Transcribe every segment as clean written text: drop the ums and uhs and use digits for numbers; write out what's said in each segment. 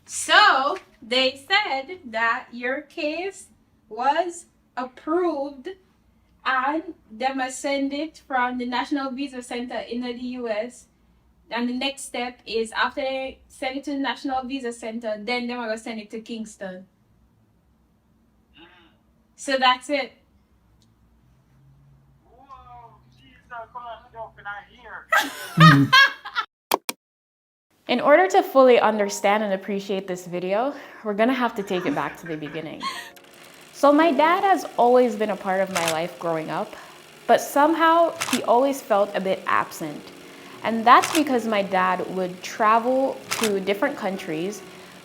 So they said that your case was approved and they must send it from the National Visa Center in the US. And the next step is after they send it to the National Visa Center, then they're gonna send it to Kingston. So that's it. Whoa, Jesus, come on, open our ear. In order to fully understand and appreciate this video, we're gonna have to take it back to the beginning. So my dad has always been a part of my life growing up, but somehow he always felt a bit absent. And that's because my dad would travel to different countries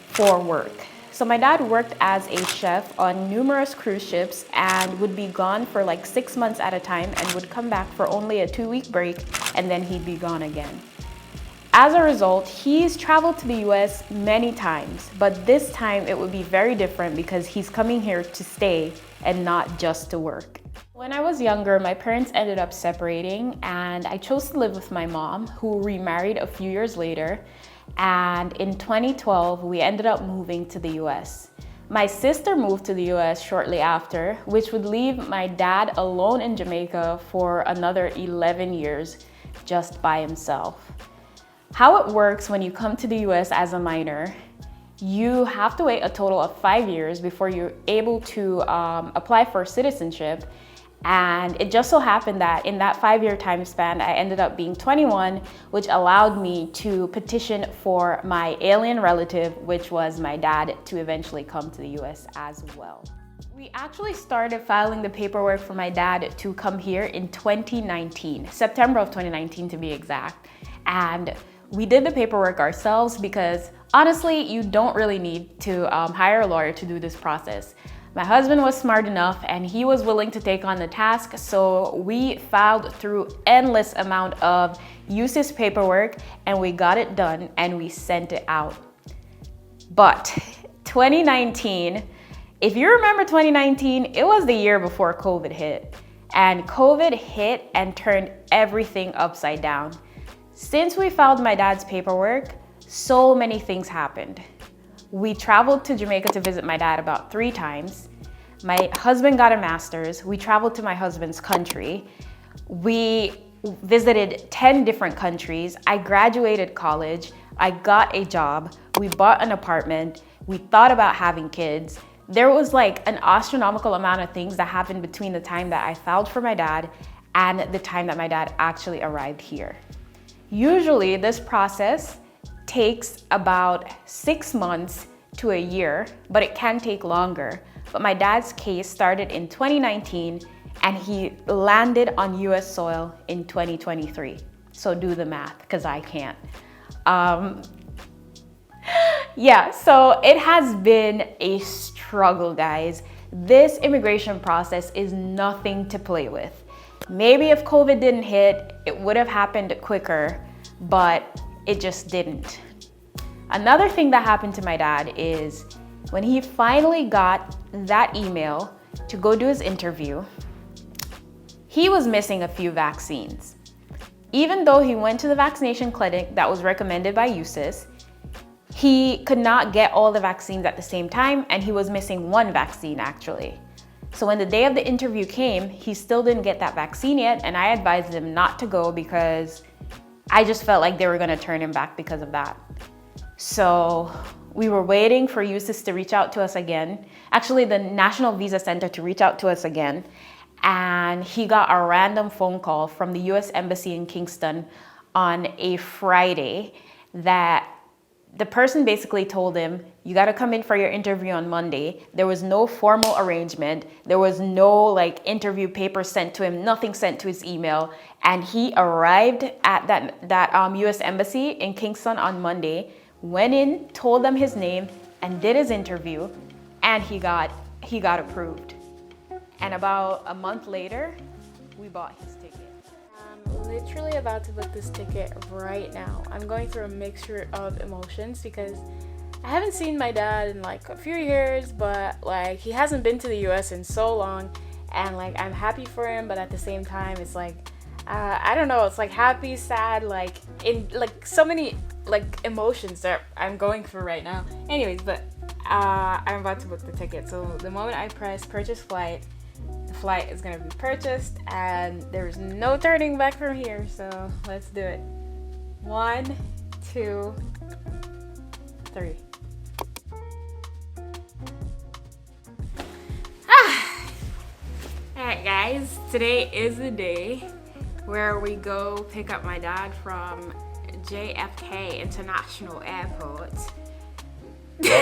for work. So my dad worked as a chef on numerous cruise ships and would be gone for like 6 months at a time and would come back for only a 2-week break and then he'd be gone again. As a result, he's traveled to the US many times, but this time it would be very different because he's coming here to stay and not just to work. When I was younger, my parents ended up separating and I chose to live with my mom, who remarried a few years later. And in 2012, we ended up moving to the US. My sister moved to the US shortly after, which would leave my dad alone in Jamaica for another 11 years just by himself. How it works when you come to the US as a minor, you have to wait a total of 5 years before you're able to apply for citizenship. And it just so happened that in that 5-year time span, I ended up being 21, which allowed me to petition for my alien relative, which was my dad, to eventually come to the US as well. We actually started filing the paperwork for my dad to come here in 2019, September of 2019 to be exact. And we did the paperwork ourselves because honestly, you don't really need to hire a lawyer to do this process. My husband was smart enough and he was willing to take on the task, so we filed through endless amount of USIS paperwork and we got it done and we sent it out. But 2019, if you remember 2019, it was the year before COVID hit. And COVID hit and turned everything upside down. Since we filed my dad's paperwork, so many things happened. We traveled to Jamaica to visit my dad about 3 times. My husband got a master's. We traveled to my husband's country. We visited 10 different countries. I graduated college. I got a job. We bought an apartment. We thought about having kids. There was like an astronomical amount of things that happened between the time that I filed for my dad and the time that my dad actually arrived here. Usually this process takes about 6 months to a year, but it can take longer. But my dad's case started in 2019 and he landed on US soil in 2023. So do the math, because I can't. Yeah, so it has been a struggle, guys. This immigration process is nothing to play with. Maybe if COVID didn't hit, it would have happened quicker, but it just didn't. Another thing that happened to my dad is when he finally got that email to go do his interview, he was missing a few vaccines. Even though he went to the vaccination clinic that was recommended by USIS, he could not get all the vaccines at the same time and he was missing 1 vaccine actually. So when the day of the interview came, he still didn't get that vaccine yet, and I advised him not to go because I just felt like they were gonna turn him back because of that. So we were waiting for USIS to reach out to us again, actually the National Visa Center to reach out to us again, and he got a random phone call from the US Embassy in Kingston on a Friday that the person basically told him, you gotta come in for your interview on Monday. There was no formal arrangement. There was no like interview paper sent to him, nothing sent to his email. And he arrived at that US Embassy in Kingston on Monday, went in, told them his name, and did his interview, and he got approved. And about a month later, we bought his ticket. I'm literally about to book this ticket right now. I'm going through a mixture of emotions because I haven't seen my dad in like a few years, but like he hasn't been to the US in so long, and like I'm happy for him, but at the same time it's like I don't know, it's like happy, sad, like in like so many like emotions that I'm going through right now. Anyways, but I'm about to book the ticket. So the moment I press purchase flight, the flight is gonna be purchased, and there's no turning back from here. So let's do it. 1, 2, 3. Alright guys, today is the day where we go pick up my dad from JFK International Airport.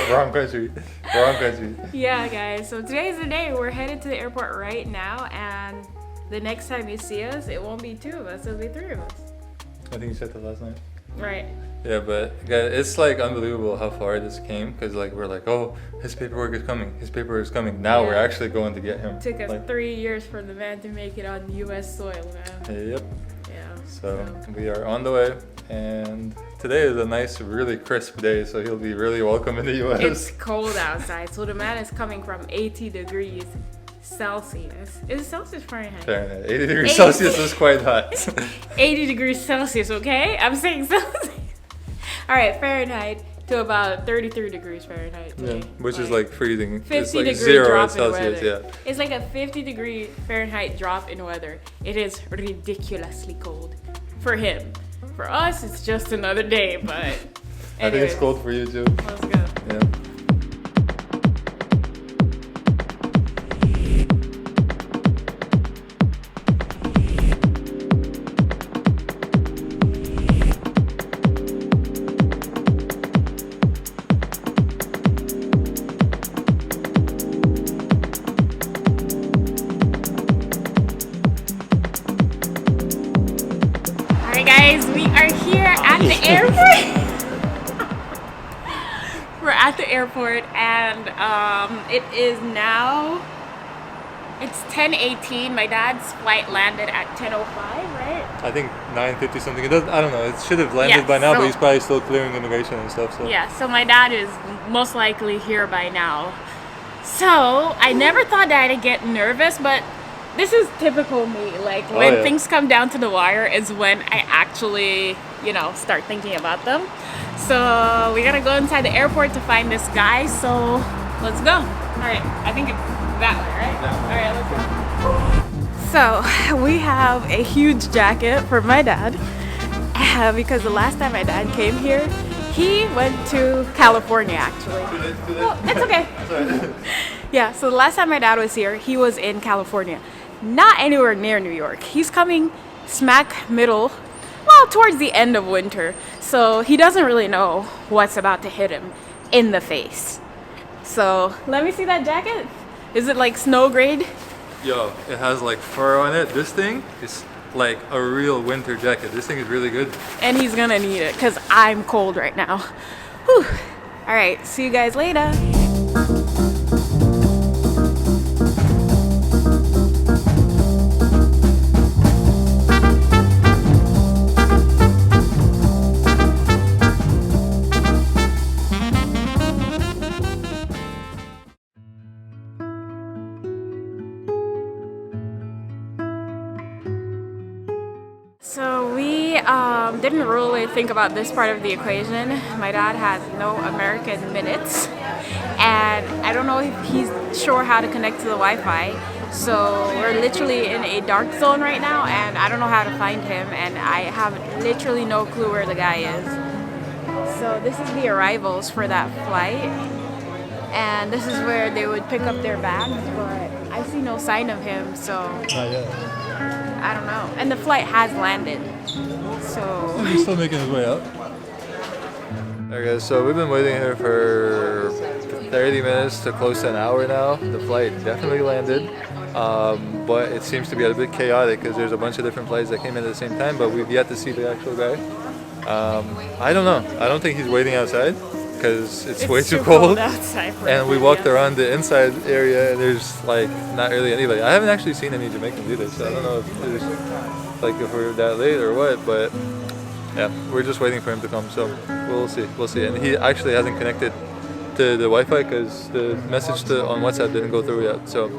Wrong country. Wrong country. Yeah guys, so today is the day. We're headed to the airport right now, and the next time you see us, it won't be 2 of us, it'll be 3 of us. I think you said that last night. Right. Yeah, but guys, it's like unbelievable how far this came, because like we're like, oh, his paperwork is coming, his paperwork is coming. Now we're actually going to get him. It took us like, 3 years for the man to make it on US soil, man. Yep. Yeah. So we are on the way, and today is a nice, really crisp day, so he'll be really welcome in the US. It's cold outside, so the man is coming from 80 degrees Celsius. Is it Celsius or Fahrenheit? Fahrenheit. 80 degrees Celsius is quite hot. 80 degrees Celsius, okay? I'm saying Celsius. All right, Fahrenheit to about 33 degrees Fahrenheit. Yeah, which is like freezing. 50 it's like degree 0 drop Celsius, in weather. yeah. It's like a 50-degree Fahrenheit drop in weather. It is ridiculously cold for him. For us, it's just another day, but I think it's anyways, cold for you too. let's go. Yeah. Alright guys, we are here at the airport. We're at the airport, and it is now, it's 10:18. My dad's flight landed at 10:05, right? I think 9:50 something. It doesn't. I don't know. It should have landed Yeah, by now, so- but he's probably still clearing immigration and stuff. So Yeah, so my dad is most likely here by now. So I never thought that I'd get nervous, but this is typical me. Like when yeah. things come down to the wire is when I actually, start thinking about them. So we gotta go inside the airport to find this guy. So let's go. All right, I think it's that way, right? All right, let's go. So we have a huge jacket for my dad because the last time my dad came here, he went to California actually. Well, it's okay. Yeah, so the last time my dad was here, he was in California. Not anywhere near New York. He's coming smack middle, well, towards the end of winter. So he doesn't really know what's about to hit him in the face. So let me see that jacket. Is it like snow grade? Yo, it has like fur on it. This thing is like a real winter jacket. This thing is really good. And he's gonna need it because I'm cold right now. Whew. All right, see you guys later. So we didn't really think about this part of the equation. My dad has no American minutes, and I don't know if he's sure how to connect to the Wi-Fi. So we're literally in a dark zone right now, and I don't know how to find him, and I have literally no clue where the guy is. So this is the arrivals for that flight, and this is where they would pick up their bags, but I see no sign of him, so Not yet. I don't know. And the flight has landed, so He's still making his way up. Alright guys, so we've been waiting here for 30 minutes to close to an hour now. The flight definitely landed, but it seems to be a bit chaotic because there's a bunch of different flights that came in at the same time, but we've yet to see the actual guy. I don't know. I don't think he's waiting outside because it's way too cold. outside for And we him, walked yeah. around the inside area, and there's like not really anybody. I haven't actually seen any Jamaicans either, so I don't know if we're that late or what. But yeah, we're just waiting for him to come. So we'll see. We'll see. And he actually hasn't connected to the Wi-Fi because the message on WhatsApp didn't go through yet. So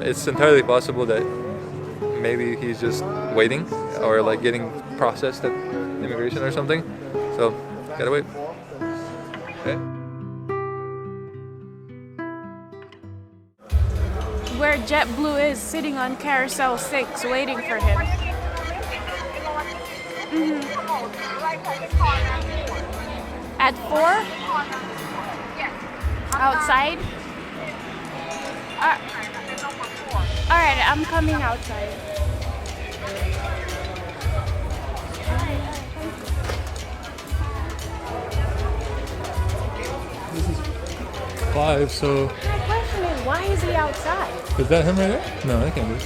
it's entirely possible that maybe he's just waiting or like getting processed at immigration or something. So, gotta wait. Okay. Where JetBlue is, sitting on carousel 6, waiting for him. At 4? Outside? Alright, I'm coming outside. 5, so... My question is, why is he outside? Is that him right there? No, that can't be.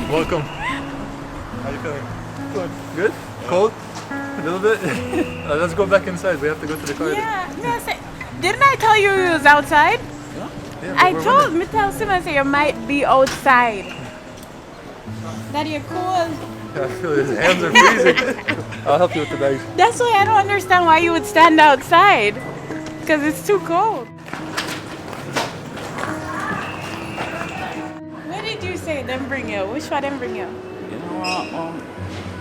Welcome. How you feeling? Good. Good? Cold? A little bit? Let's go back inside. We have to go to the car. Yeah. Didn't I tell you he was outside? Yeah, I told Mital Simas you might be outside. That you're cold. Yeah, I feel his hands are freezing. I'll help you with the bags. That's why I don't understand why you would stand outside. Because it's too cold. What did you say them bring you? Which one them bring you? You know,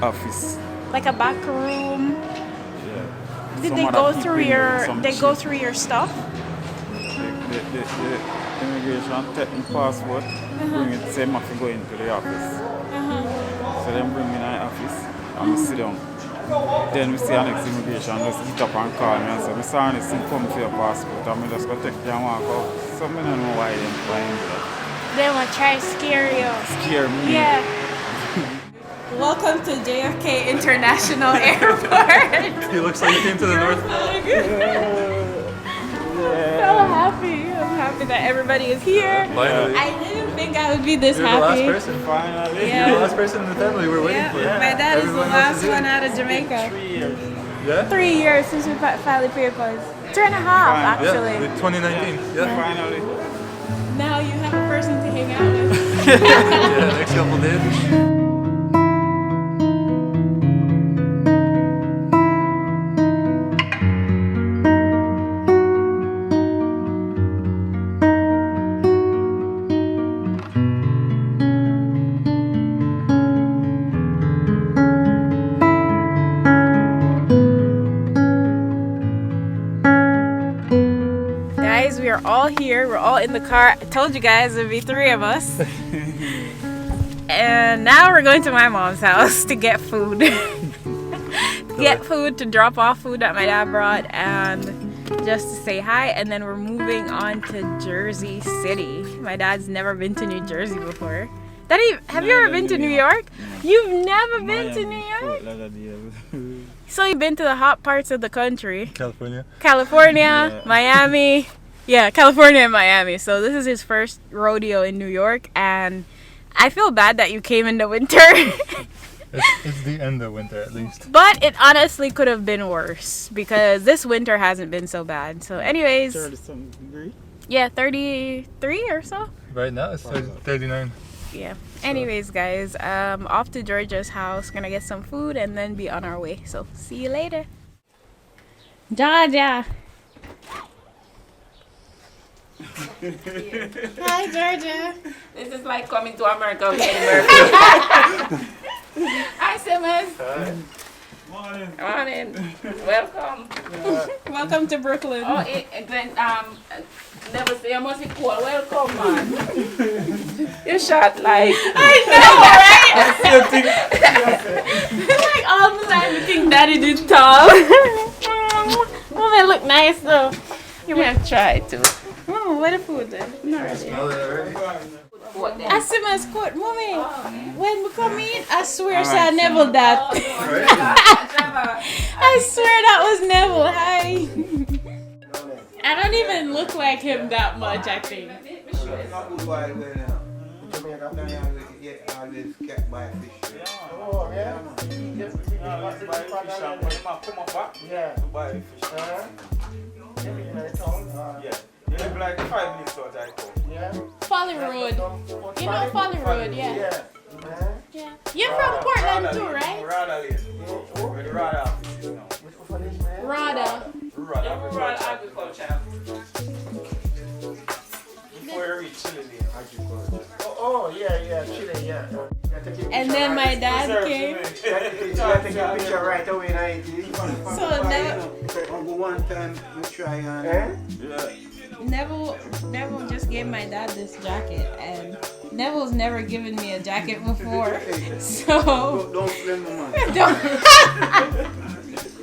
office. Like a back room? Yeah. Did Some they other go people through in your some they go shit. through your stuff? The immigration take my passport, bring it, same have to go into the office. So then bring me in the office and we sit down. Then we see our next immigration, just get up and call me and say, "Mr. Ernest, come for your passport." And we just go take you and walk out. So I don't know why they do that. They want to try to scare you. Scare me. Yeah. Welcome to JFK International Airport. He looks like he came to the North. So happy. I'm happy that everybody is here. Finally. I didn't think I would be this You're the last happy. person. Finally. Yeah. You're the last person in the family we're waiting for. My dad is the Everyone else last is here. one out of Jamaica. 3 years. Yeah? 3 years since we filed the papers. 2.5 actually. Yeah, 2019. Yeah. Finally. Now you have a person to hang out with. Yeah, next couple days. Guys, we are all here. We're all in the car. I told you guys there'd be 3 of us. And now we're going to my mom's house to get food. To drop off food that my dad brought and just to say hi. And then we're moving on to Jersey City. My dad's never been to New Jersey before. Daddy, have you ever been to New York? You've never been to New York? So you've been to the hot parts of the country. California. California, Miami. Yeah, California and Miami. So this is his first rodeo in New York, and I feel bad that you came in the winter. It's the end of winter at least. But it honestly could have been worse because this winter hasn't been so bad. So anyways, 30-something degree. yeah, 33 or so. Right now it's 39. Yeah. Anyways, guys, off to Georgia's house. Gonna get some food and then be on our way. So see you later. Georgia. Hi, Georgia. This is like coming to America with Eddie Murphy. Hi, Simmons. Morning. Morning. Welcome. Welcome to Brooklyn. Oh, then never say you must be cool. Welcome, man. You shot like. I know, right? Like all the time, you think Daddy did tall. Oh, they look nice though. You have tried to. Oh, what the food then? Not really. Smell it already? What then? I see my coat, mommy. When we come in, I swear I never that. I swear that was Neville. Hi. I don't even look like him that much, I think. You live like 5 minutes out I come. Yeah. Folly Road. You know Folly Road, yeah. Yeah. Yeah. You're from Portland too, right? Rada Lane. Where the Rada office is now. Which one is man? Rada. Rada Agriculture. Before you reach Chile Lane. Oh, yeah, Chile, yeah. And then my dad came. You gotta take a picture right away, So one time you try and Neville just gave my dad this jacket, and Neville's never given me a jacket before. So don't blame my man. don't.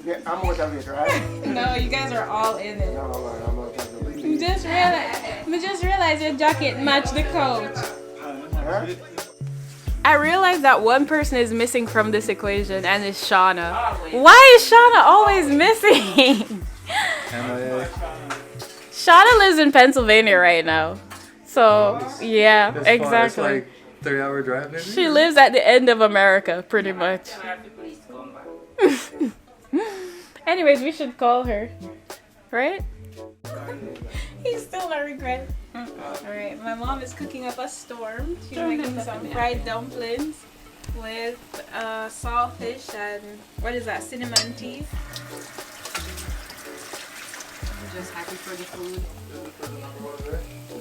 Yeah, I'm out of it, right? No, you guys are all in it. No, I'm out of it. We just realized your jacket matched the coat. Huh? I realized that one person is missing from this equation, and it's Shauna. Why is Shauna always missing? MIA. Shauna lives in Pennsylvania right now. So, yeah, That's far. It's exactly. like 3-hour drive maybe? She lives at the end of America, pretty much. Anyways, we should call her. Right? He's still not regret. Alright, my mom is cooking up a storm. She's making some fried dumplings with saltfish and what is that, cinnamon tea. I'm just happy for the food.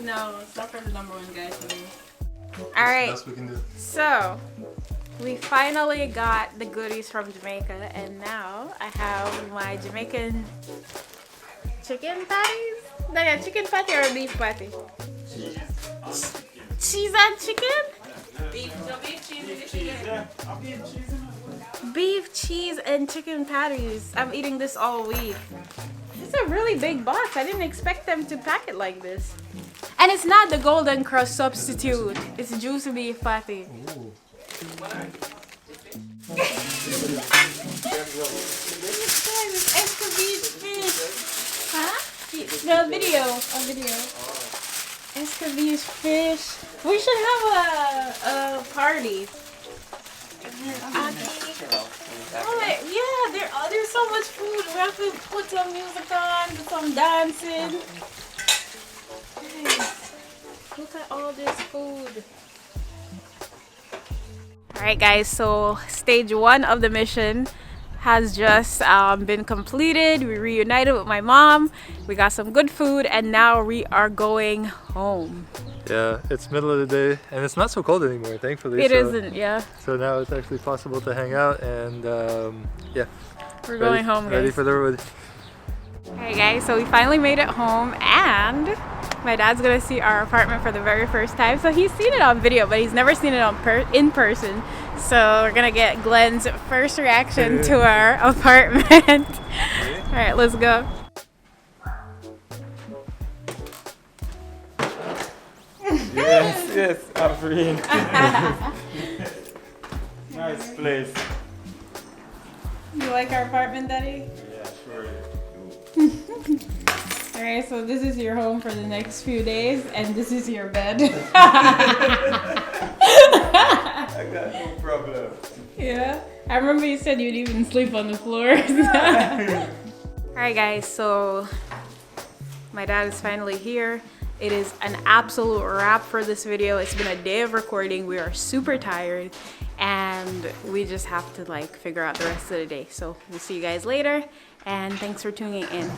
No, it's not for the number one guy today. Alright, Best we can do. so we finally got the goodies from Jamaica, and now I have my Jamaican chicken patties. No, yeah, chicken patty or beef patty? Cheese and chicken? Beef, cheese, and chicken patties. I'm eating this all week. It's a really big box. I didn't expect them to pack it like this. And it's not the golden crust substitute. It's juicy beef patty. Ooh. Huh? No, video. A video. Escabeche fish. We should have a party. Oh my, yeah, there's so much food. We have to put some music on, do some dancing. Guys, look at all this food. Alright guys, so stage 1 of the mission has just been completed. We reunited with my mom. We got some good food, and now we are going home. Yeah, it's middle of the day and it's not so cold anymore, thankfully. It isn't, yeah. So now it's actually possible to hang out and yeah. We're going home, guys. Ready for the road. Alright guys, so we finally made it home, and my dad's gonna see our apartment for the very first time. So he's seen it on video, but he's never seen it in person. So we're gonna get Glenn's first reaction to our apartment. Alright, let's go. Yes, Avri. Nice place. You like our apartment, Daddy? Yeah, sure. Alright, so this is your home for the next few days, and this is your bed. I got no problem. Yeah? I remember you said you'd even sleep on the floors. Alright guys, so my dad is finally here. It is an absolute wrap for this video. It's been a day of recording. We are super tired, and we just have to like figure out the rest of the day. So we'll see you guys later, and thanks for tuning in.